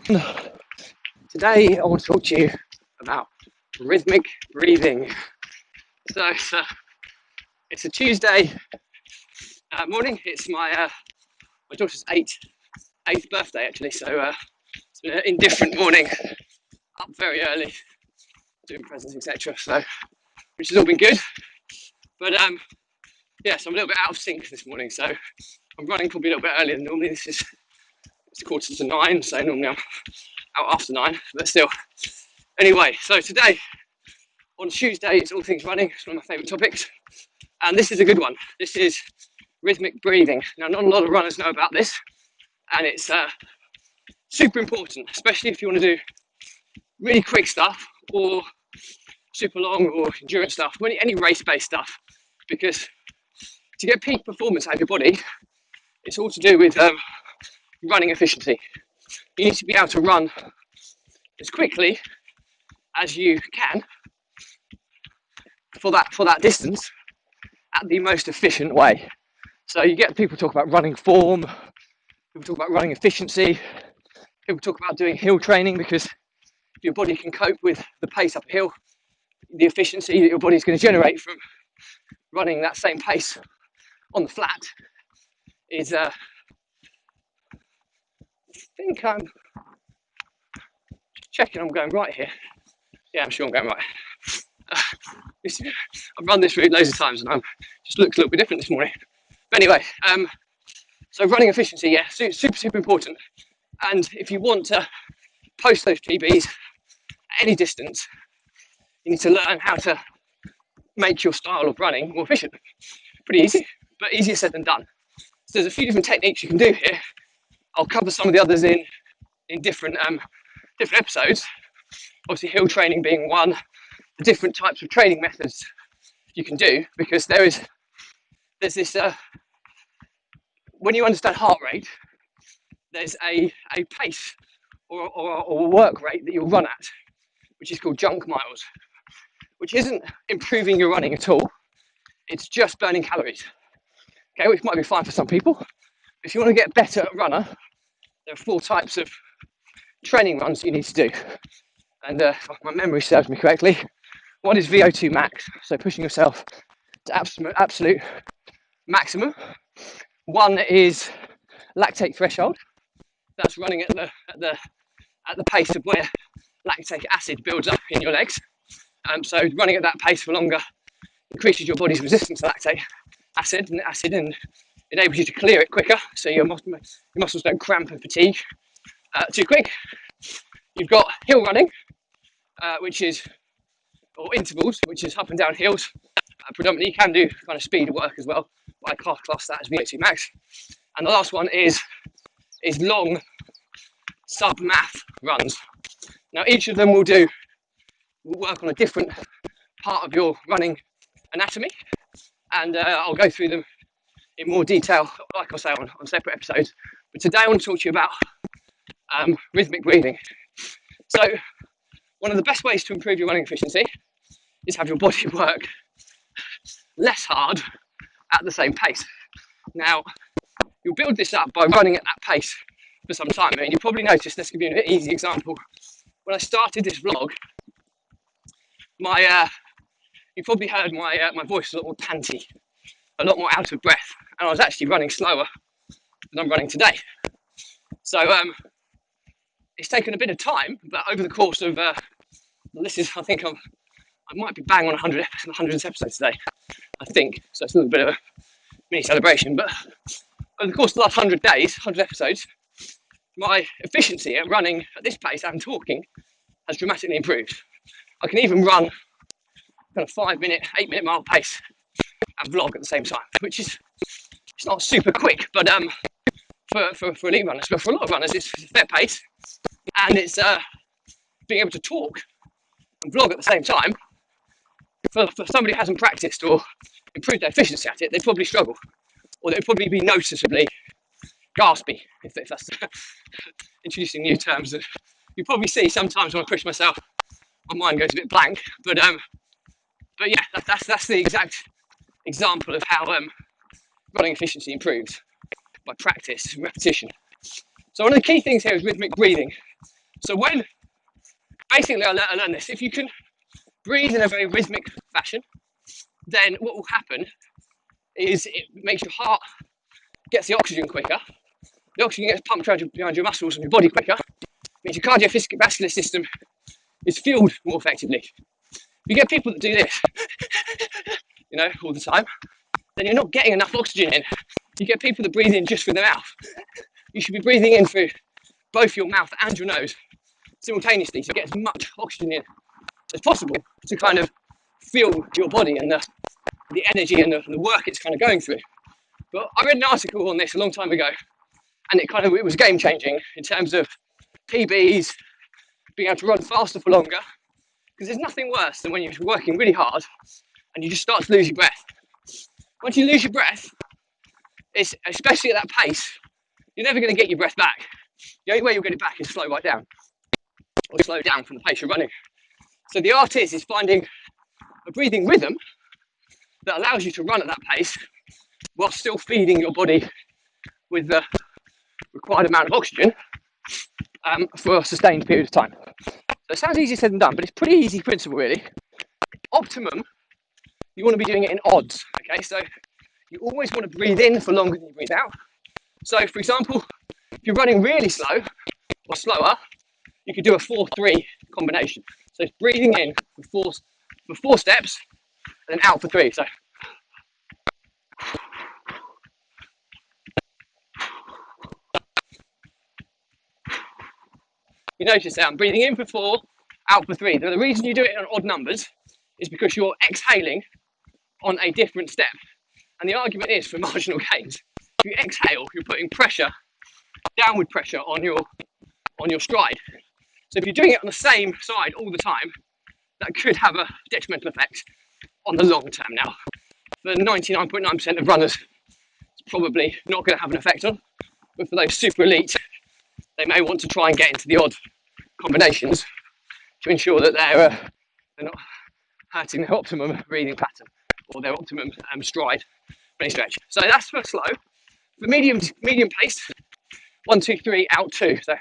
Today I want to talk to you about rhythmic breathing. So it's a Tuesday morning. It's my daughter's eighth birthday actually. So it's been an indifferent morning. Up very early, doing presents, etc. So which has all been good. But yes, I'm a little bit out of sync this morning. So I'm running probably a little bit earlier than normally. It's 8:45, so normally I'm out after 9, but still. Anyway, so today on Tuesday, it's all things running. It's one of my favourite topics, and this is a good one. This is rhythmic breathing. Now, not a lot of runners know about this, and it's super important, especially if you want to do really quick stuff or super long or endurance stuff, any race-based stuff, because to get peak performance out of your body, it's all to do with running efficiency. You need to be able to run as quickly as you can for that distance at the most efficient way. So you get people talk about running form, people talk about running efficiency, people talk about doing hill training, because your body can cope with the pace up a hill, the efficiency that your body's going to generate from running that same pace on the flat is I think I'm checking I'm going right here. Yeah, I'm sure I'm going right. I've run this route loads of times and I'm just looks a little bit different this morning. But anyway, so running efficiency, yeah, super important. And if you want to post those PBs at any distance, you need to learn how to make your style of running more efficient. Pretty easy, but easier said than done. So there's a few different techniques you can do here. I'll cover some of the others in different episodes. Obviously, hill training being one. The different types of training methods you can do, because there's this when you understand heart rate, there's a pace or a work rate that you'll run at, which is called junk miles, which isn't improving your running at all. It's just burning calories. Okay, which might be fine for some people. If you want to get better at runner, there are 4 types of training runs you need to do. And if my memory serves me correctly, one is VO2 max, so pushing yourself to absolute maximum. One is lactate threshold. That's running at the pace of where lactic acid builds up in your legs. So running at that pace for longer increases your body's resistance to lactate acid and enables you to clear it quicker, so your muscles don't cramp and fatigue too quick. You've got hill running, or intervals, which is up and down hills. Predominantly, you can do kind of speed work as well, but I class that as VO2 max. And the last one is long sub-math runs. Now, each of them will work on a different part of your running anatomy, and I'll go through them in more detail, like I say, on separate episodes. But today I want to talk to you about rhythmic breathing. So one of the best ways to improve your running efficiency is have your body work less hard at the same pace. Now, you'll build this up by running at that pace for some time. I mean, you probably noticed, this could be an easy example. When I started this vlog, you probably heard my voice was a lot more panty, a lot more out of breath, and I was actually running slower than I'm running today. So it's taken a bit of time, but over the course of I think I might be bang on 100th episode today, I think. So it's a little bit of a mini celebration. But over the course of the last 100 days, 100 episodes, my efficiency at running at this pace and talking has dramatically improved. I can even run kind of 5-minute, 8-minute mile pace and vlog at the same time, which is, it's not super quick, but for elite runners, but for a lot of runners, it's a fair pace, and it's being able to talk and vlog at the same time. For somebody who hasn't practiced or improved their efficiency at it, they'd probably struggle, or they'd probably be noticeably gaspy, if that's introducing new terms. You probably see sometimes when I push myself, my mind goes a bit blank, but yeah, that's the exact example of how running efficiency improves by practice and repetition. So one of the key things here is rhythmic breathing. So basically I learned this, if you can breathe in a very rhythmic fashion, then what will happen is it makes your heart gets the oxygen quicker. The oxygen gets pumped behind your muscles and your body quicker. Means your cardiovascular system is fueled more effectively. You get people that do this, all the time, then you're not getting enough oxygen in. You get people that breathe in just through their mouth. You should be breathing in through both your mouth and your nose simultaneously to get as much oxygen in as possible to kind of fuel your body and the energy and the work it's kind of going through. But I read an article on this a long time ago, and it was game changing in terms of PBs, being able to run faster for longer, because there's nothing worse than when you're working really hard and you just start to lose your breath. Once you lose your breath, it's, especially at that pace, you're never going to get your breath back. The only way you'll get it back is slow right down, or slow down from the pace you're running. So the art is finding a breathing rhythm that allows you to run at that pace while still feeding your body with the required amount of oxygen for a sustained period of time. So it sounds easier said than done, but it's pretty easy principle really. Optimum, you want to be doing it in odds, okay? So you always want to breathe in for longer than you breathe out. So for example, if you're running really slow or slower, you could do a 4-3 combination. So it's breathing in for four steps and then out for 3. So you notice that I'm breathing in for 4, out for 3. Now the reason you do it on odd numbers is because you're exhaling on a different step. And the argument is for marginal gains. If you exhale, you're putting pressure, downward pressure on your stride. So if you're doing it on the same side all the time, that could have a detrimental effect on the long term. Now, for 99.9% of runners, it's probably not going to have an effect on, but for those super elite, they may want to try and get into the odd combinations to ensure that they're not hurting their optimum breathing pattern or their optimum stride for any stretch. So that's for slow. For medium pace, 1, 2, 3, out 2. So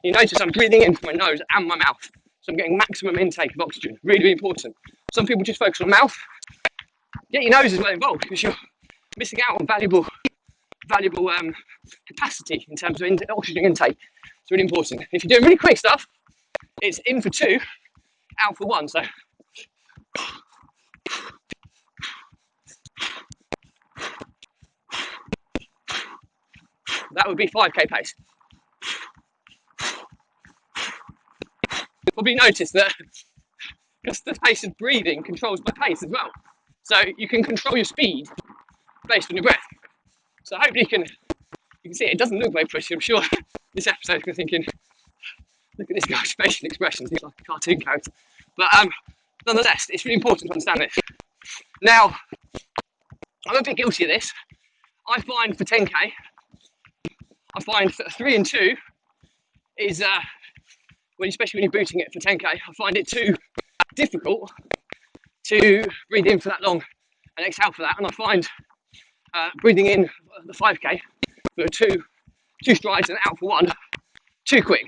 you notice I'm breathing in from my nose and my mouth, so I'm getting maximum intake of oxygen. Really, really important. Some people just focus on mouth. Get your nose as well involved because you're missing out on valuable capacity in terms of oxygen intake. It's really important. If you're doing really quick stuff, it's in for 2, out for 1. So that would be 5k pace. You'll probably notice that because the pace of breathing controls my pace as well. So you can control your speed based on your breath. So hopefully you can see it doesn't look very pretty. I'm sure this episode you're thinking, look at this guy's facial expressions, he's like a cartoon character. But nonetheless, it's really important to understand this. Now, I'm a bit guilty of this. I find for 10k, I find for 3 and 2 is especially when you're booting it for 10k, I find it too difficult to breathe in for that long and exhale for that. And I find breathing in the 5k for two strides and out for 1 too quick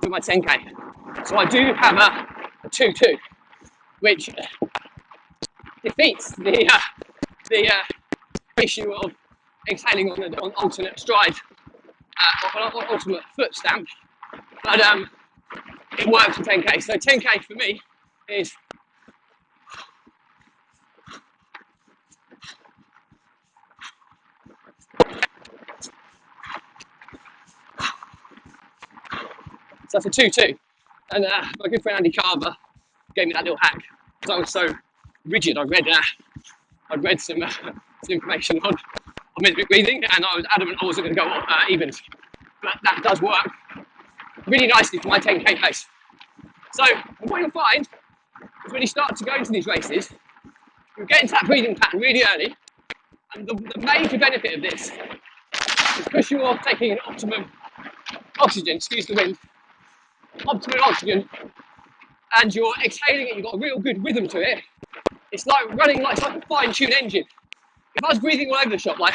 for my 10k. So I do have a 2-2, which defeats the issue of exhaling on alternate stride, on alternate foot stamp. But it works for 10k. So 10k for me is so that's a 2-2. And my good friend Andy Carver gave me that little hack because I was so rigid. I read some information on rhythmic breathing, and I was adamant I wasn't going to go evens. But that does work really nicely for my 10k pace. So what you'll find is when you start to go into these races, you'll get into that breathing pattern really early. And the major benefit of this is because you're taking an optimum oxygen, excuse the wind, optimum oxygen, and you're exhaling it, you've got a real good rhythm to it, It's like running, like it's like a fine-tuned engine. If I was breathing all over the shop, like,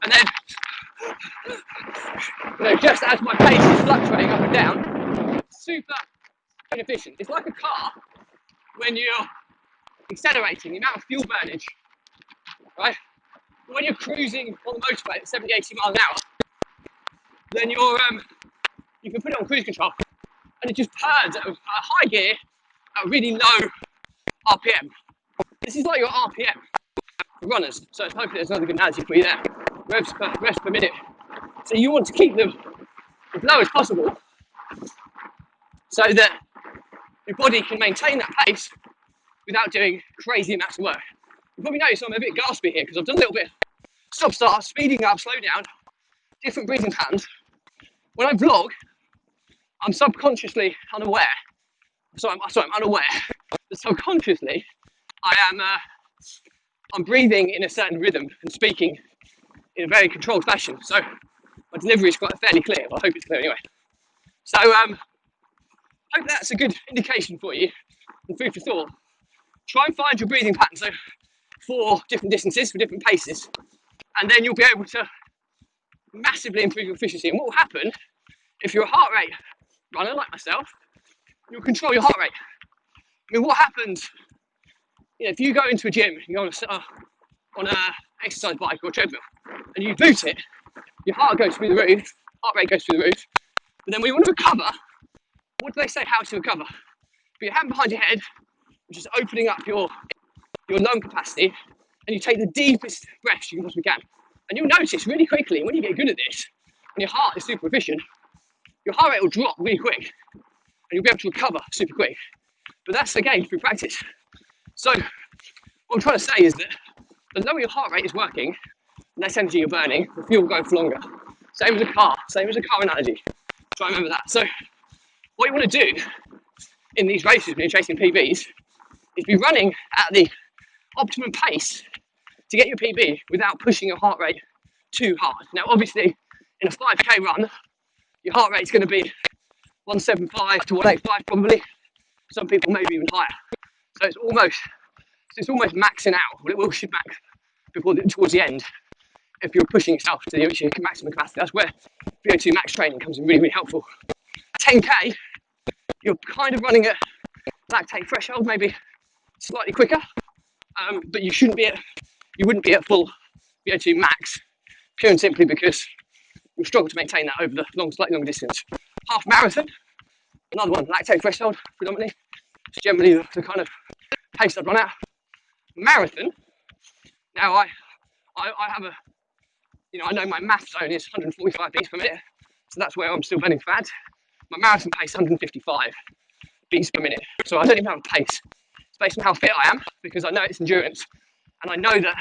and then, just as my pace is fluctuating up and down, super inefficient. It's like a car when you're accelerating, the amount of fuel burnage, right? When you're cruising on the motorway at 70, 80 miles an hour, then you can put it on cruise control and it just turns at a high gear at a really low RPM. This is like your RPM for runners, so hopefully there's another good analogy for you there. Revs per minute. So you want to keep them as low as possible so that your body can maintain that pace without doing crazy amounts of work. You probably notice I'm a bit gaspy here because I've done a little bit stop start, speeding up, slow down, different breathing patterns. When I vlog, I'm subconsciously unaware. I'm unaware, but subconsciously I'm breathing in a certain rhythm and speaking in a very controlled fashion. So my delivery is quite fairly clear. Well, I hope it's clear anyway. So hope that's a good indication for you and food for thought. Try and find your breathing pattern. So for different distances, for different paces, and then you'll be able to massively improve your efficiency. And what will happen if you're a heart rate runner like myself, you'll control your heart rate. I mean, what happens, if you go into a gym, you go on a exercise bike or a treadmill, and you boot it, your heart goes through the roof, heart rate goes through the roof, but then when you want to recover, what do they say how to recover? Put your hand behind your head, which is opening up your lung capacity, and you take the deepest breaths you possibly can. And you'll notice really quickly, when you get good at this, when your heart is super efficient, your heart rate will drop really quick, and you'll be able to recover super quick. But that's, again, through practice. So what I'm trying to say is that the lower your heart rate is working, the less energy you're burning, the fuel will go for longer. Same as a car analogy. Try and remember that. So what you want to do in these races when you're chasing PBs is be running at the optimum pace to get your PB without pushing your heart rate too hard. Now, obviously, in a 5k run, your heart rate is going to be 175 to 185 probably. Some people maybe even higher. So it's almost maxing out. Well, it will should max towards the end if you're pushing yourself to your maximum capacity. That's where VO2 max training comes in really, really helpful. 10k, you're kind of running at lactate threshold, maybe slightly quicker, but you wouldn't be at full VO2 max, pure and simply because you'll struggle to maintain that over the slightly longer distance. Half marathon, another one, lactate threshold predominantly. It's generally the kind of pace I'd run at. Marathon, now I have I know my math zone is 145 beats per minute, so that's where I'm still burning fat. My marathon pace is 155 beats per minute, so I don't even have a pace. It's based on how fit I am, because I know it's endurance, and I know that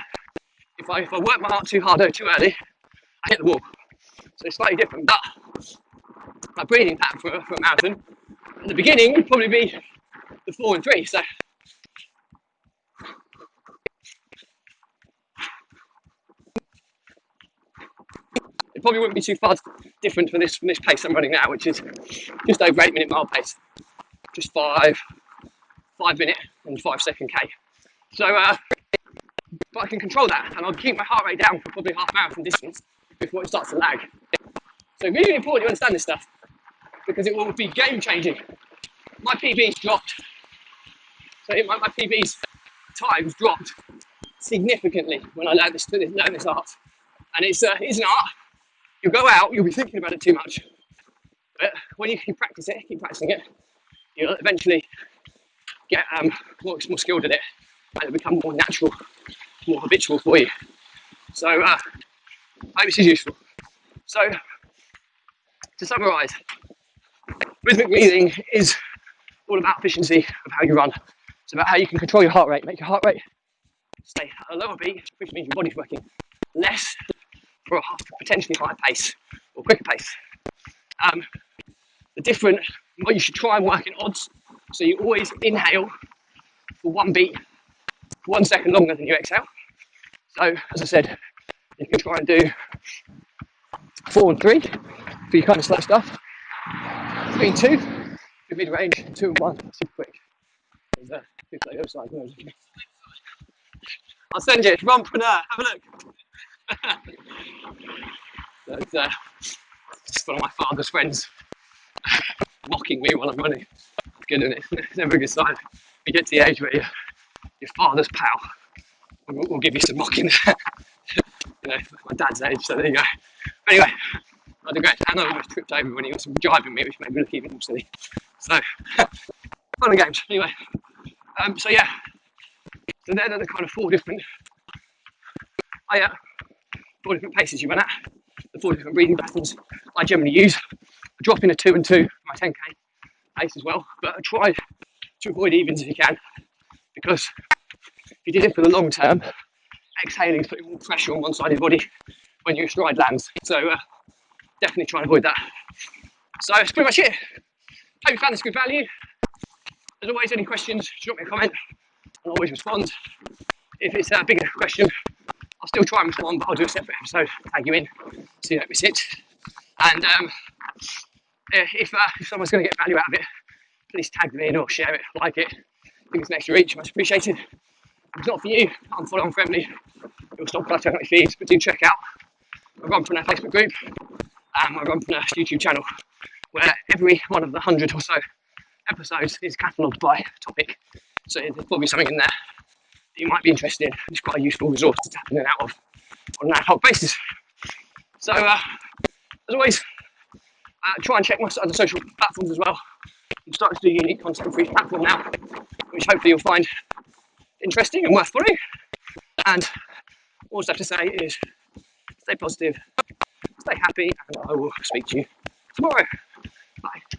if I work my heart too hard or too early, I hit the wall. So it's slightly different, but my breathing pattern for a marathon at the beginning would probably be the 4 and 3. So it probably wouldn't be too far different from this pace I'm running now, which is just over 8 minute mile pace, just 5 minute and 5 second K. So, but I can control that, and I'll keep my heart rate down for probably half marathon distance before it starts to lag. So really important to understand this stuff, because it will be game changing. My PB's dropped. So my PB's times dropped significantly when I learned this art. And it's an art. You'll go out, you'll be thinking about it too much. But when you keep practicing it, you'll eventually get more skilled at it, and it'll become more natural, more habitual for you. So I hope this is useful. So to summarise, rhythmic breathing is all about efficiency of how you run. It's about how you can control your heart rate, make your heart rate stay at a lower beat, which means your body's working less for a potentially higher pace or quicker pace. What you should try and work in odds. So you always inhale for 1 beat, 1 second longer than you exhale. So as I said, you can try and do 4 and 3 for your kind of slow stuff. 3 and 2, your mid-range, 2 and 1, super quick. People like the other side. No, I'll send you. It's Runpreneur. Have a look. That's just one of my father's friends mocking me while I'm running. Good, isn't it? It's never a good sign. You get to the age where your father's pal will give you some mocking. You know, my dad's age, so there you go. Anyway, I digress. And I almost tripped over when he was driving me, which made me look even more silly. So, fun and games. Anyway, so yeah, so they're the kind of four different paces you run at, the four different breathing patterns I generally use. I drop in a 2 and 2 for my 10k pace as well, but I try to avoid evens if you can, because if you did it for the long term, exhaling is putting more pressure on one side of your body when your stride lands. So definitely try and avoid that. So that's pretty much it. Hope you found this good value. As always, any questions, drop me a comment. I'll always respond. If it's a bigger question, I'll still try and respond, but I'll do a separate episode, tag you in, so you don't miss it. And if someone's going to get value out of it, please tag them in or share it, like it. I think it's an extra reach, much appreciated. If it's not for you, I'm follow-on friendly. It will stop cluttering up your feeds, but do check out my Runpreneur Facebook group and my Runpreneur YouTube channel, where every one of the 100 or so episodes is catalogued by topic. So there's probably something in there that you might be interested in. It's quite a useful resource to tap in and out of on an ad hoc basis. So as always, try and check my other social platforms as well. I'm starting to do a unique content for each platform now, which hopefully you'll find interesting and worth following. And all I have to say is stay positive, stay happy, and I will speak to you tomorrow.